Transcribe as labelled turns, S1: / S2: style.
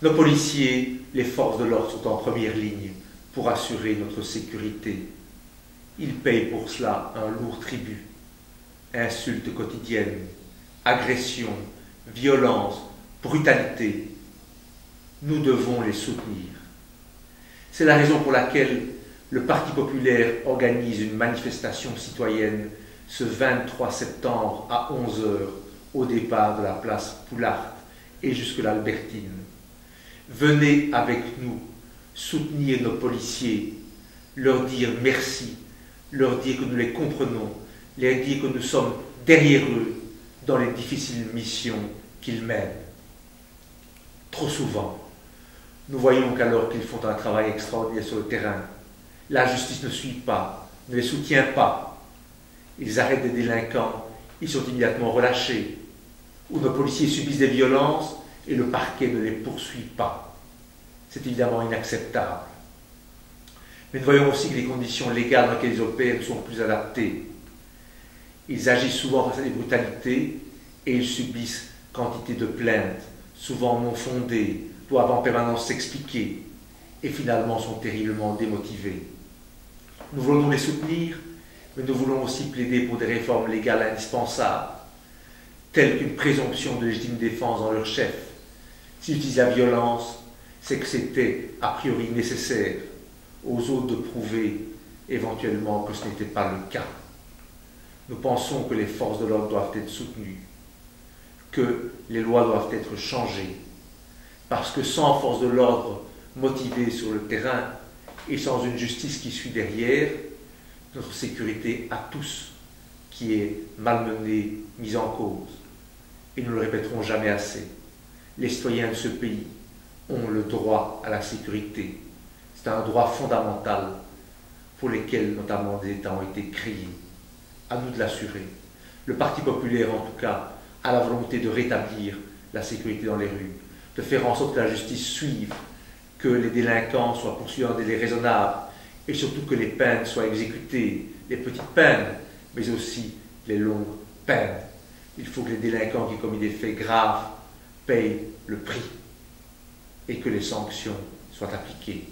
S1: Nos policiers, les forces de l'ordre sont en première ligne pour assurer notre sécurité. Ils payent pour cela un lourd tribut. Insultes quotidiennes, agressions, violences, brutalité. Nous devons les soutenir. C'est la raison pour laquelle le Parti populaire organise une manifestation citoyenne ce 23 septembre à 11 h au départ de la place Poulart et jusque l'Albertine. Venez avec nous soutenir nos policiers, leur dire merci, leur dire que nous les comprenons, leur dire que nous sommes derrière eux dans les difficiles missions qu'ils mènent. Trop souvent, nous voyons qu'alors qu'ils font un travail extraordinaire sur le terrain, la justice ne suit pas, ne les soutient pas. Ils arrêtent des délinquants, ils sont immédiatement relâchés. Ou nos policiers subissent des violences et le parquet ne les poursuit pas. C'est évidemment inacceptable. Mais nous voyons aussi que les conditions légales dans lesquelles ils opèrent ne sont plus adaptées. Ils agissent souvent face à des brutalités et ils subissent quantité de plaintes, souvent non fondées, doivent en permanence s'expliquer et finalement sont terriblement démotivés. Nous voulons les soutenir, mais nous voulons aussi plaider pour des réformes légales indispensables, telles qu'une présomption de légitime défense dans leur chef. S'ils utilisent la violence, c'est que c'était a priori nécessaire, aux autres de prouver éventuellement que ce n'était pas le cas. Nous pensons que les forces de l'ordre doivent être soutenues, que les lois doivent être changées, parce que sans force de l'ordre motivée sur le terrain et sans une justice qui suit derrière, notre sécurité à tous qui est malmenée, mise en cause. Et nous ne le répéterons jamais assez. Les citoyens de ce pays ont le droit à la sécurité. C'est un droit fondamental pour lequel notamment des États ont été créés. À nous de l'assurer. Le Parti populaire, en tout cas, a la volonté de rétablir la sécurité dans les rues, de faire en sorte que la justice suive, que les délinquants soient poursuivis en délai raisonnable et surtout que les peines soient exécutées, les petites peines, mais aussi les longues peines. Il faut que les délinquants qui commettent des faits graves payent le prix et que les sanctions soient appliquées.